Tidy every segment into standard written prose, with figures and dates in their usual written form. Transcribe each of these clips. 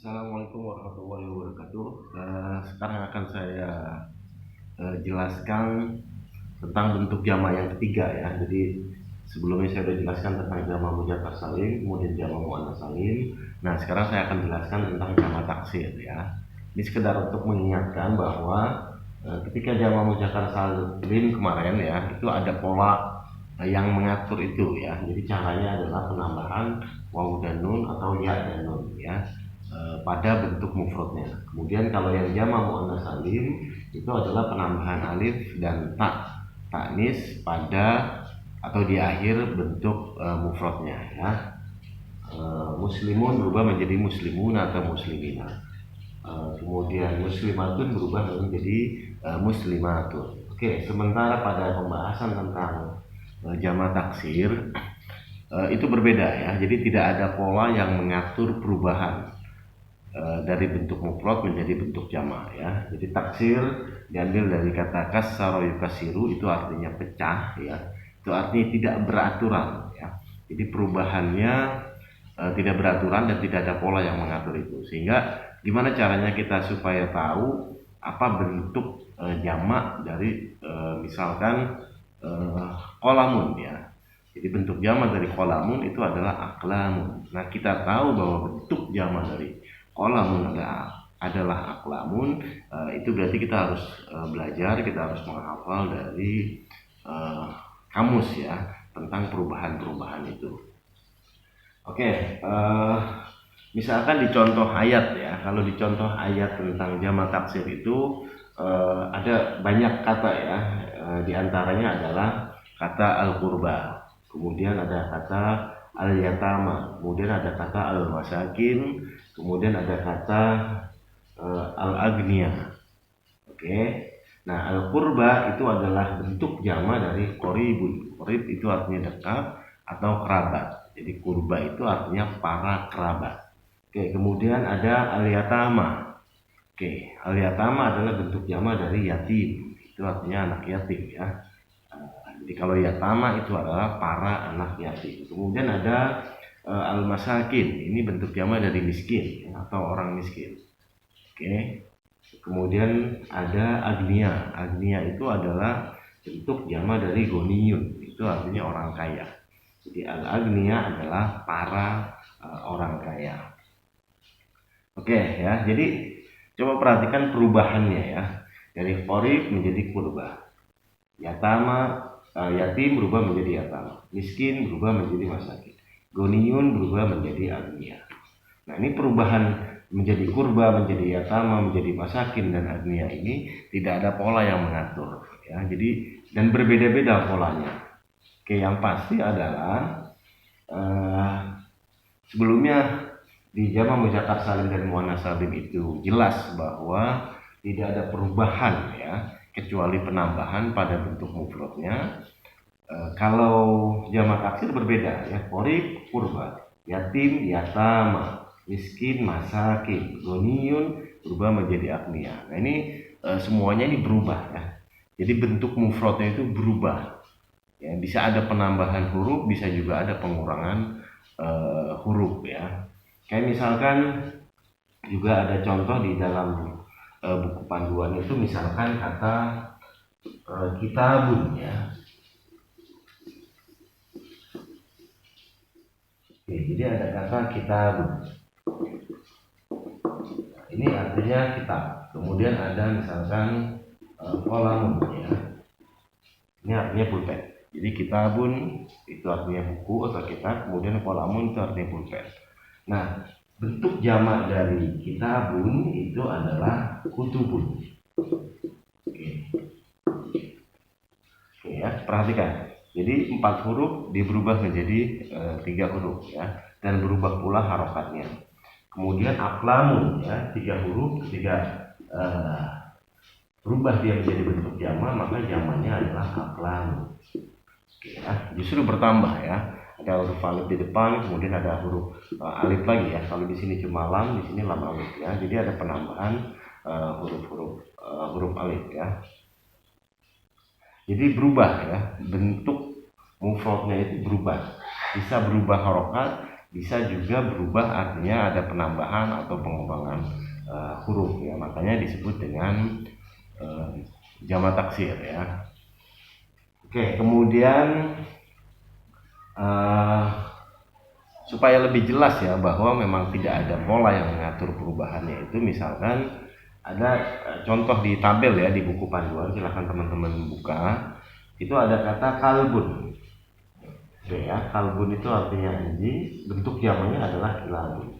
Assalamualaikum warahmatullahi wabarakatuh. Sekarang akan saya jelaskan tentang bentuk jamak yang ketiga ya. Jadi sebelumnya saya sudah jelaskan tentang jamak mudzakkar salim, kemudian jamak muannats salim. Nah, sekarang saya akan jelaskan tentang jamak taksir ya. Ini sekedar untuk mengingatkan bahwa ketika jamak mudzakkar salim kemarin ya, itu ada pola yang mengatur itu ya. Jadi caranya adalah penambahan waw dan nun atau ya dan nun ya pada bentuk mufradnya. Kemudian kalau yang jamak muannats salim itu adalah penambahan alif dan taknis pada atau di akhir bentuk mufradnya ya. Muslimun berubah menjadi muslimun atau muslimina. Kemudian muslimatun berubah menjadi muslimatun. Oke, sementara pada pembahasan tentang jamak taksir itu berbeda ya. Jadi tidak ada pola yang mengatur perubahan dari bentuk mufrad menjadi bentuk jamak ya. Jadi taksir diambil dari kata kassara yukasiru, itu artinya pecah ya. Itu artinya tidak beraturan ya. Jadi perubahannya tidak beraturan dan tidak ada pola yang mengatur itu. Sehingga gimana caranya kita supaya tahu apa bentuk jamak dari misalkan qalamun ya. Jadi bentuk jamak dari qalamun itu adalah aqlamun. Nah, kita tahu bahwa bentuk jamak dari qalamun adalah aqlamun, itu berarti kita harus belajar, kita harus menghafal dari kamus ya tentang perubahan-perubahan itu. Oke, misalkan di contoh ayat ya, kalau di contoh ayat tentang jamak taksir itu ada banyak kata ya, di antaranya adalah kata al-qurba, kemudian ada kata al-yatama, kemudian ada kata al-masakin, kemudian ada kata al-agniya. Oke. Nah, al-qurba itu adalah bentuk jamak dari qoribun. Qorib itu artinya dekat atau kerabat. Jadi kurba itu artinya para kerabat. Oke, kemudian ada al-yatama. Oke, al-yatama adalah bentuk jamak dari yatim. Itu artinya anak yatim ya. Jadi kalau yatama itu adalah para anak yatim. Kemudian ada al-masakin. Ini bentuk jamak dari miskin ya, atau orang miskin. Oke. Kemudian ada agniya. Agniya itu adalah bentuk jamak dari goniyun. Itu artinya orang kaya. Jadi al-agniya adalah para orang kaya. Oke ya. Jadi coba perhatikan perubahannya ya. Dari qorib menjadi kurba. Yatim berubah menjadi yatama. Miskin berubah menjadi masakin. Goniyun berubah menjadi agniya. Nah, ini perubahan menjadi kurba, menjadi yatama, menjadi masakin dan agniya ini tidak ada pola yang mengatur ya. Jadi dan berbeda-beda polanya. Oke, yang pasti adalah sebelumnya di jamak mudzakkar salim dan muannats salim itu jelas bahwa tidak ada perubahan ya, kecuali penambahan pada bentuk mufradnya. Kalau jamak taksir berbeda ya, qorib kurba, yatim yatama, miskin masakin, goniyun berubah menjadi agniya. Nah, ini semuanya ini berubah ya. Jadi bentuk mufradnya itu berubah. Ya, bisa ada penambahan huruf, bisa juga ada pengurangan huruf ya. Kayak misalkan juga ada contoh di dalam buku panduan itu, misalkan kata kitabun ya. Oke, jadi ada kata kitabun. Ini artinya kitab. Kemudian ada misalkan qalamun ya. Ini artinya pulpen. Jadi kitabun itu artinya buku atau kitab, kemudian qalamun itu artinya pulpen. Nah, bentuk jamak dari kitabun itu adalah kutubun. Oke ya, perhatikan. Jadi 4 huruf berubah menjadi 3 huruf ya, dan berubah pula harokatnya. Kemudian aqlamun ya, 3 huruf ketika berubah dia menjadi bentuk jamak, maka jamaknya adalah aqlamun. Oke ya, justru bertambah ya. Ada huruf alif di depan, kemudian ada huruf alif lagi ya. Kalau di sini cuma lam, di sini lam alif ya. Jadi ada penambahan huruf alif ya. Jadi berubah ya, bentuk mufradnya itu berubah. Bisa berubah harokat, bisa juga berubah, artinya ada penambahan atau pengurangan huruf ya, makanya disebut dengan jamak taksir ya. Oke, kemudian supaya lebih jelas ya bahwa memang tidak ada pola yang mengatur perubahannya itu, misalkan ada contoh di tabel ya di buku panduan, silahkan teman-teman buka. Itu ada kata kalbun. Oke ya, kalbun itu artinya anjing, bentuk jamaknya adalah kilabun.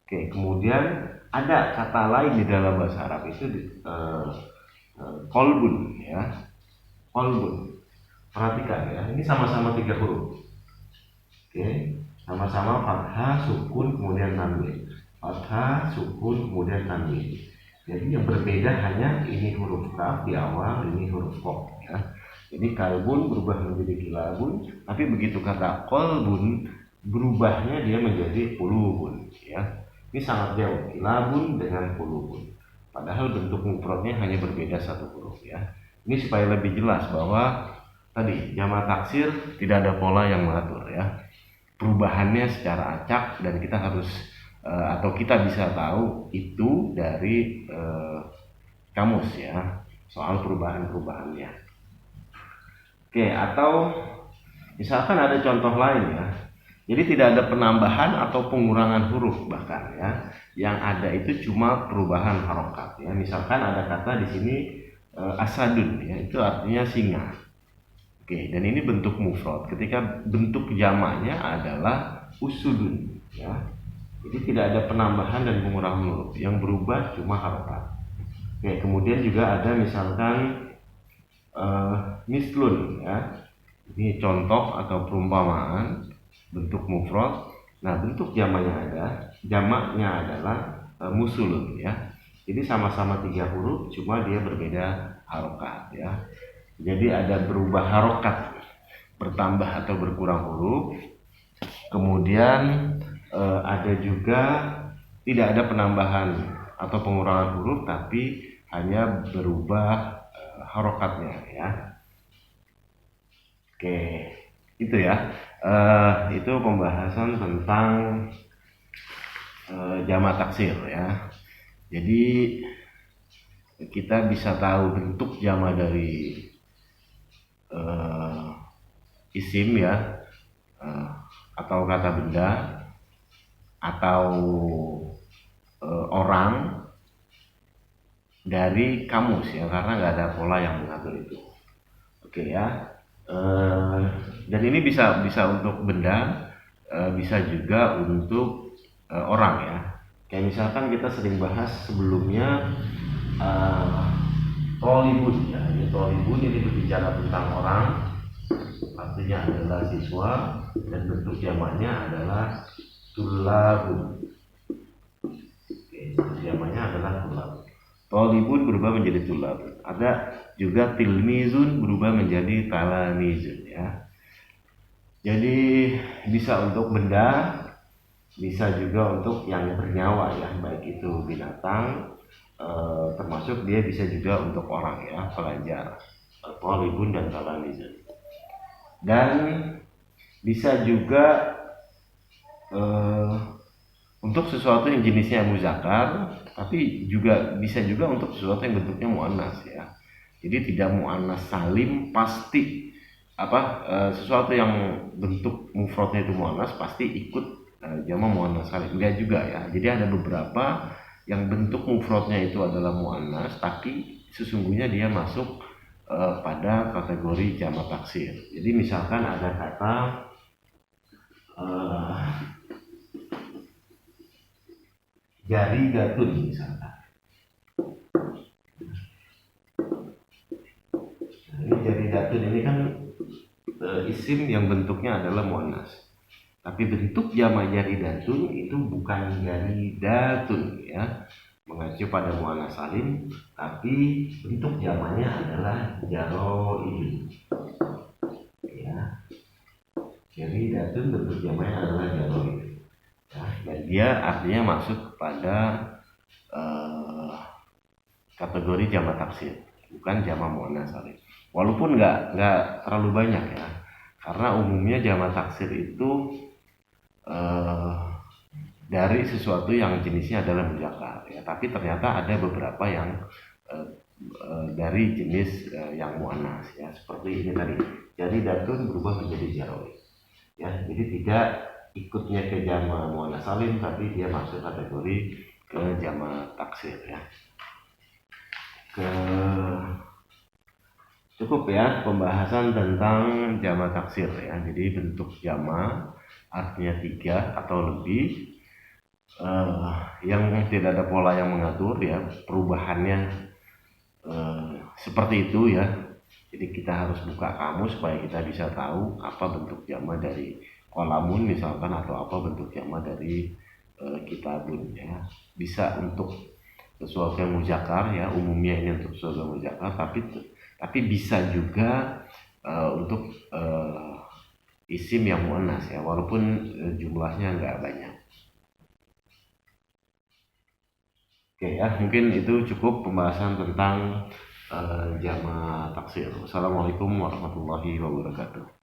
Oke, kemudian ada kata lain di dalam bahasa Arab itu kolbun ya, kolbun. Perhatikan ya, ini sama-sama 3 huruf. Oke, sama-sama fathah, sukun, kemudian tanwin. Fathah, sukun, kemudian tanwin. Jadi yang berbeda hanya ini huruf kaf di awal, ini huruf qaf ya. Jadi kalbun berubah menjadi kilabun, tapi begitu kata kolbun berubahnya dia menjadi kulubun ya. Ini sangat jauh, kilabun dengan kulubun. Padahal bentuk mufradnya hanya berbeda 1 huruf ya. Ini supaya lebih jelas bahwa tadi jamak taksir tidak ada pola yang mengatur ya. Perubahannya secara acak, dan kita harus atau kita bisa tahu itu dari kamus ya, soal perubahan-perubahannya. Oke, atau misalkan ada contoh lain ya. Jadi tidak ada penambahan atau pengurangan huruf bahkan ya. Yang ada itu cuma perubahan harokat ya. Misalkan ada kata di sini asadun ya, itu artinya singa. Oke, dan ini bentuk mufrad. Ketika bentuk jamaknya adalah usudun ya. Jadi tidak ada penambahan dan pengurangan huruf. Yang berubah cuma harokat. Oke, kemudian juga ada misalkan mislun ya. Ini contoh atau perumpamaan bentuk mufrad. Nah, bentuk jamaknya adalah musulun ya. Jadi sama-sama 3 huruf, cuma dia berbeda harokat ya. Jadi ada berubah harokat, bertambah atau berkurang huruf. Kemudian ada juga tidak ada penambahan atau pengurangan huruf, tapi hanya berubah harokatnya ya. Oke, itu ya. Itu pembahasan tentang jamak taksir ya. Jadi kita bisa tahu bentuk jamak dari isim ya, atau kata benda, atau orang dari kamus ya, karena nggak ada pola yang mengatur itu. Oke ya. Dan ini bisa untuk benda, bisa juga untuk orang ya. Kayak misalkan kita sering bahas sebelumnya tolibun ya. Tolibun ini berbicara tentang orang, artinya adalah siswa, dan bentuk jamaknya adalah tulabun. Oke, bentuk jamaknya adalah tulabun. Tolibun berubah menjadi tulabun. Ada juga tilmizun berubah menjadi talamizun ya. Jadi bisa untuk benda, bisa juga untuk yang bernyawa ya, baik itu binatang, termasuk dia bisa juga untuk orang ya, pelajar. Tolibun dan talamizun. Dan bisa juga untuk sesuatu yang jenisnya muzakkar, tapi juga bisa juga untuk sesuatu yang bentuknya muannas ya. Jadi tidak muannas salim pasti sesuatu yang bentuk mufradnya itu muannas pasti ikut jamak muannas salim, enggak juga ya. Jadi ada beberapa yang bentuk mufradnya itu adalah muannas, tapi sesungguhnya dia masuk pada kategori jamak taksir. Jadi misalkan ada kata jaridatun misalkan. Ini jaridatun ini kan isim yang bentuknya adalah muannas. Tapi bentuk jamak jaridatun itu bukan jaridatun ya, mengacu pada muannas salim, tapi bentuk jamaknya adalah jaroidun. Ya. Jaridatun bentuk jamaknya adalah jaroidun. Ya, dan dia artinya masuk kepada kategori jamak taksir, bukan jamak muannas salim. Walaupun nggak terlalu banyak ya, karena umumnya jamak taksir itu dari sesuatu yang jenisnya adalah muzakkar ya, tapi ternyata ada beberapa yang dari jenis yang muannas ya, seperti ini tadi. Jadi datun berubah menjadi jaroid ya, jadi tidak ikutnya ke jama muannas salim, tapi dia masuk kategori ke jama taksir ya. Cukup ya pembahasan tentang jama taksir ya. Jadi bentuk jama artinya 3 atau lebih, yang tidak ada pola yang mengatur ya, perubahannya seperti itu ya. Jadi kita harus buka kamus supaya kita bisa tahu apa bentuk jama dari kolamun misalkan, atau apa bentuk jama dari kitabun ya. Bisa untuk sesuatu yang muzakkar ya, umumnya ini untuk sesuatu yang muzakkar, tapi bisa juga untuk isim yang muannas ya, walaupun jumlahnya nggak banyak. Oke ya, mungkin itu cukup pembahasan tentang jama taksir. Wassalamualaikum warahmatullahi wabarakatuh.